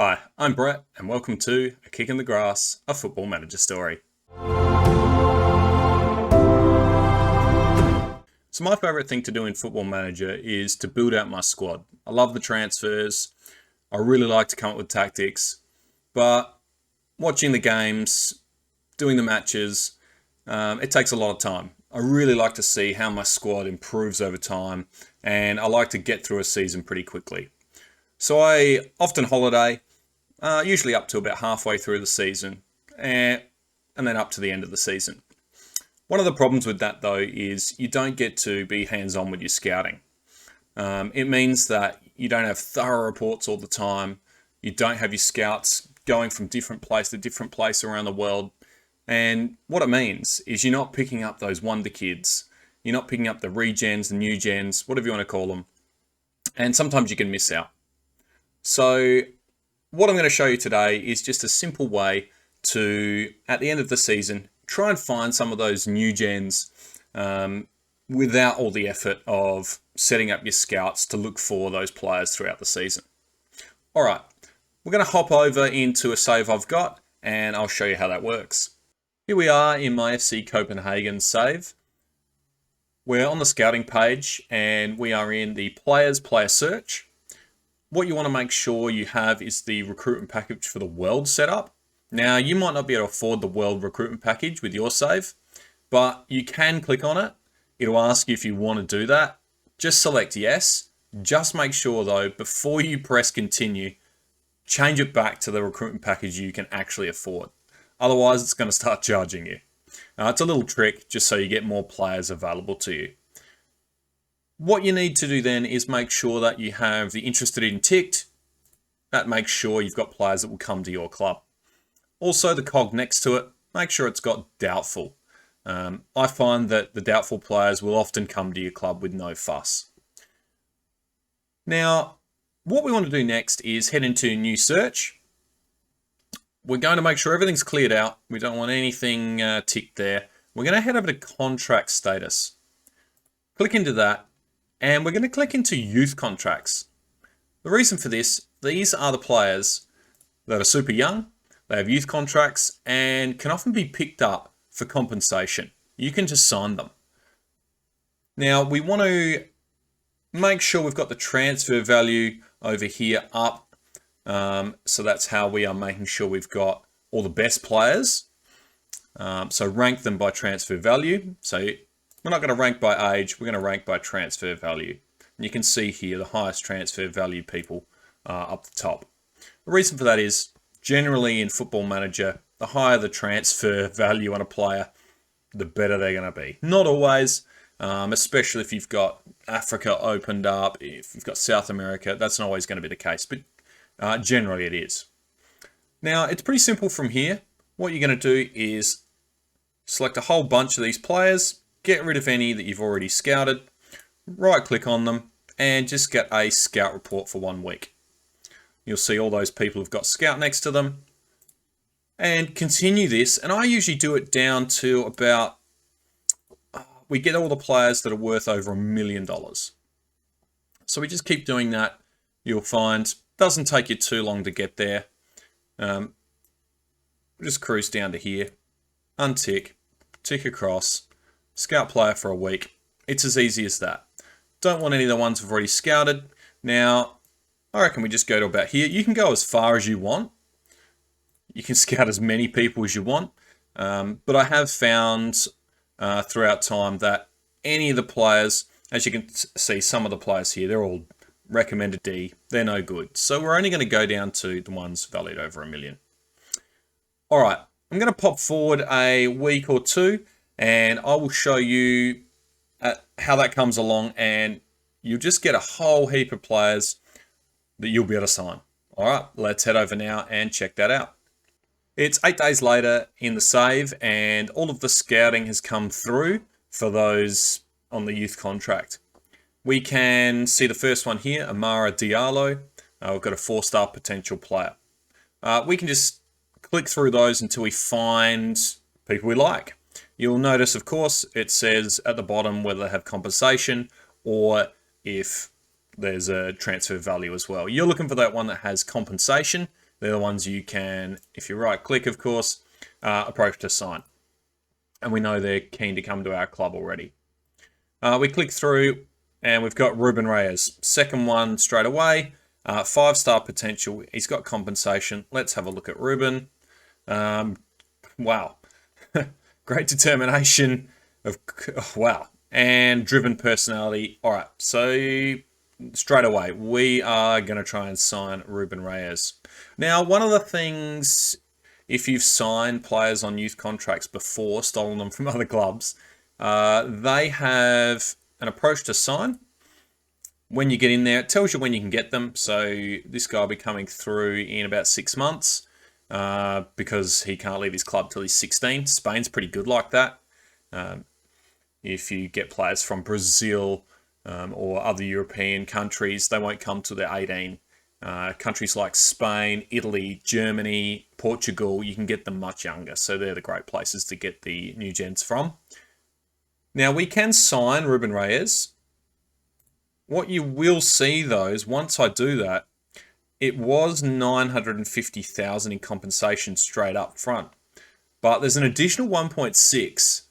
Hi, I'm Brett, and welcome to A Kick in the Grass, a Football Manager story. So my favourite thing to do in Football Manager is to build out my squad. I love the transfers, I really like to come up with tactics, but watching the games, doing the matches, it takes a lot of time. I really like to see how my squad improves over time, and I like to get through a season pretty quickly. So I often holiday, usually up to about halfway through the season, and then up to the end of the season. One of the problems with that, though, is you don't get to be hands-on with your scouting. It means that you don't have thorough reports all the time. You don't have your scouts going from different place to different place around the world. And what it means is you're not picking up those Wonderkids. You're not picking up the regens, the new gens, whatever you want to call them. And sometimes you can miss out. So what I'm going to show you today is just a simple way to, at the end of the season, try and find some of those new gens without all the effort of setting up your scouts to look for those players throughout the season. All right, we're going to hop over into a save I've got, and I'll show you how that works. Here we are in my FC Copenhagen save. We're on the scouting page, and we are in the Players Player Search. What you want to make sure you have is the recruitment package for the world setup. Now, you might not be able to afford the world recruitment package with your save, but you can click on it. It'll ask you if you want to do that. Just select yes. Just make sure, though, before you press continue, change it back to the recruitment package you can actually afford. Otherwise, it's going to start charging you. It's a little trick just so you get more players available to you. What you need to do then is make sure that you have the interested in ticked. That makes sure you've got players that will come to your club. Also, the cog next to it, make sure it's got doubtful. I find that the doubtful players will often come to your club with no fuss. Now, what we want to do next is head into new search. We're going to make sure everything's cleared out. We don't want anything ticked there. We're going to head over to contract status. Click into that. And we're going to click into youth contracts. The reason for this, these are the players that are super young, they have youth contracts, and can often be picked up for compensation. You can just sign them. Now, we want to make sure we've got the transfer value over here up. So that's how we are making sure we've got all the best players. So rank them by transfer value. So we're not going to rank by age, we're going to rank by transfer value. And you can see here the highest transfer value people up the top. The reason for that is, generally in Football Manager, the higher the transfer value on a player, the better they're going to be. Not always, especially if you've got Africa opened up, if you've got South America, that's not always going to be the case, but generally it is. Now, it's pretty simple from here. What you're going to do is select a whole bunch of these players, get rid of any that you've already scouted, right click on them, and just get a scout report for 1 week. You'll see all those people who've got scout next to them. And continue this, and I usually do it down to about, we get all the players that are worth over $1 million. So we just keep doing that. You'll find it doesn't take you too long to get there. Just cruise down to here, untick, tick across, scout player for a week. It's as easy as that. Don't want any of the ones we've already scouted. Now, I reckon we just go to about here. You can go as far as you want. You can scout as many people as you want. But I have found throughout time that any of the players, as you can see, some of the players here, they're all recommended D. They're no good. So we're only going to go down to the ones valued over $1 million. All right, I'm going to pop forward a week or two, and I will show you how that comes along, and you'll just get a whole heap of players that you'll be able to sign. All right, let's head over now and check that out. It's 8 days later in the save, and all of the scouting has come through for those on the youth contract. We can see the first one here, Amara Diallo. We've got a 4-star potential player. We can just click through those until we find people we like. You'll notice, of course, it says at the bottom whether they have compensation or if there's a transfer value as well. You're looking for that one that has compensation they're the ones you can, if you right click, of course, approach to sign. And we know they're keen to come to our club already. We click through and we've got Ruben Reyes. Second one straight away. 5-star potential. He's got compensation. Let's have a look at Ruben. Wow. Great determination. Wow. And driven personality. All right. So straight away, we are going to try and sign Ruben Reyes. Now, one of the things, if you've signed players on youth contracts before, stolen them from other clubs, they have an approach to sign. When you get in there, it tells you when you can get them. So this guy will be coming through in about 6 months because he can't leave his club till he's 16. Spain's pretty good like that. If you get players from Brazil or other European countries, they won't come till they're 18. Countries like Spain, Italy, Germany, Portugal, you can get them much younger. So they're the great places to get the new gents from. Now, we can sign Ruben Reyes. What you will see, though, is once I do that, it was $950,000 in compensation straight up front. But there's an additional 1.6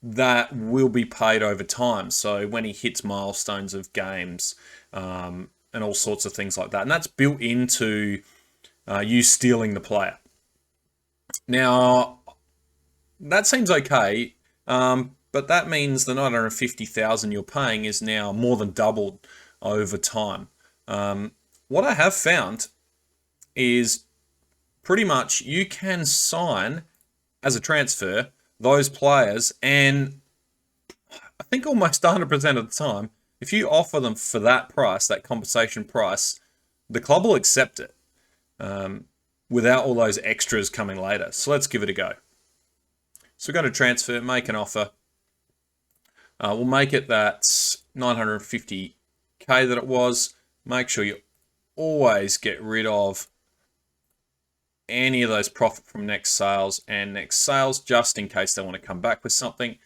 that will be paid over time. So when he hits milestones of games and all sorts of things like that. And that's built into you stealing the player. Now, that seems okay. But that means the $950,000 you're paying is now more than doubled over time. What I have found is pretty much you can sign as a transfer those players, and I think almost 100% of the time, if you offer them for that price, that compensation price, the club will accept it without all those extras coming later. So let's give it a go. So we're going to transfer, make an offer. We'll make it that 950K that it was. Make sure you always get rid of any of those profit from next sales and next sales, just in case they want to come back with something.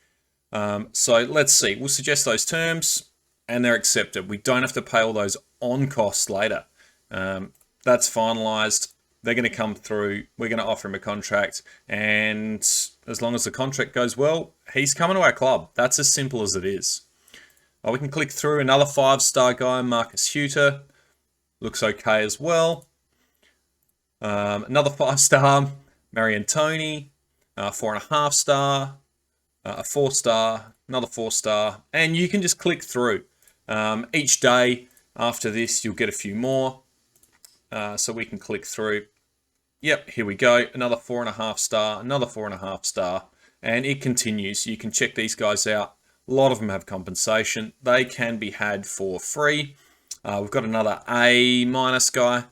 So let's see. We'll suggest those terms and they're accepted. We don't have to pay all those on costs later. That's finalized. They're going to come through. We're going to offer him a contract. And as long as the contract goes well, he's coming to our club. That's as simple as it is. We can click through another 5-star guy, Marcus Huter. Looks okay as well. Another 5-star, Marion Tony. 4.5-star. A 4-star. Another 4-star. And you can just click through. Each day after this, you'll get a few more. So we can click through. Yep, here we go. Another 4.5-star, another 4.5-star, and it continues. You can check these guys out. A lot of them have compensation. They can be had for free. We've got another A- guy,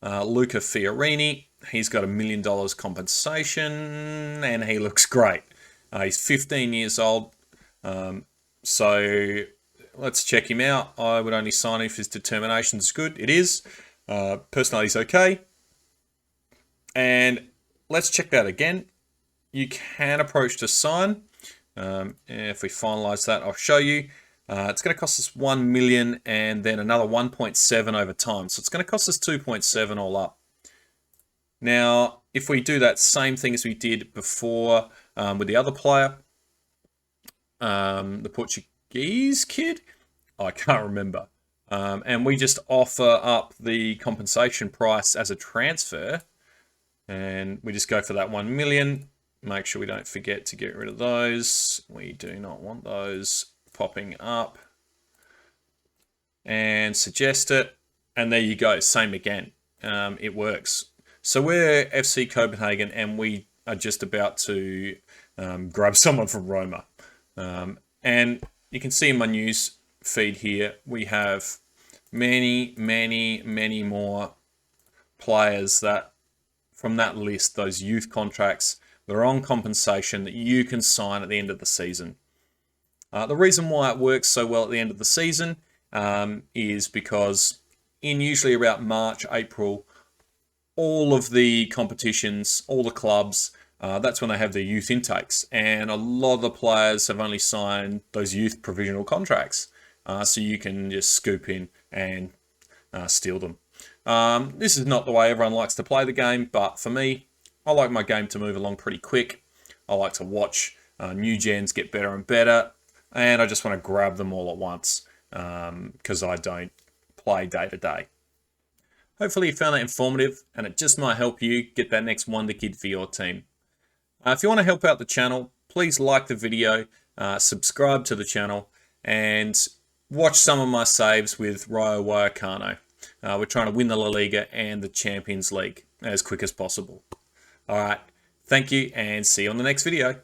Luca Fiorini. He's got $1 million compensation, and he looks great. He's 15 years old, so let's check him out. I would only sign if his determination is good. It is. Personality's okay. And let's check that again. You can approach to sign. If we finalize that, I'll show you. It's going to cost us 1 million and then another 1.7 over time. So it's going to cost us 2.7 all up. Now, if we do that same thing as we did before with the other player, the Portuguese kid, I can't remember. And we just offer up the compensation price as a transfer. And we just go for that 1 million. Make sure we don't forget to get rid of those. We do not want those popping up. And suggest it. And there you go. Same again. It works. So we're FC Copenhagen and we are just about to grab someone from Roma. And you can see in my news feed here, we have many more players that from that list, those youth contracts, they're on compensation that you can sign at the end of the season. The reason why it works so well at the end of the season is because in usually about March, April, all of the competitions, all the clubs, that's when they have their youth intakes. And a lot of the players have only signed those youth provisional contracts. So you can just scoop in and steal them. This is not the way everyone likes to play the game, but for me, I like my game to move along pretty quick. I like to watch new gens get better and better, and I just want to grab them all at once because I don't play day to day. Hopefully you found that informative, and it just might help you get that next Wonder Kid for your team. If you want to help out the channel, please like the video, subscribe to the channel, and watch some of my saves with Rayo Vallecano. We're trying to win the La Liga and the Champions League as quick as possible. All right, thank you, and see you on the next video.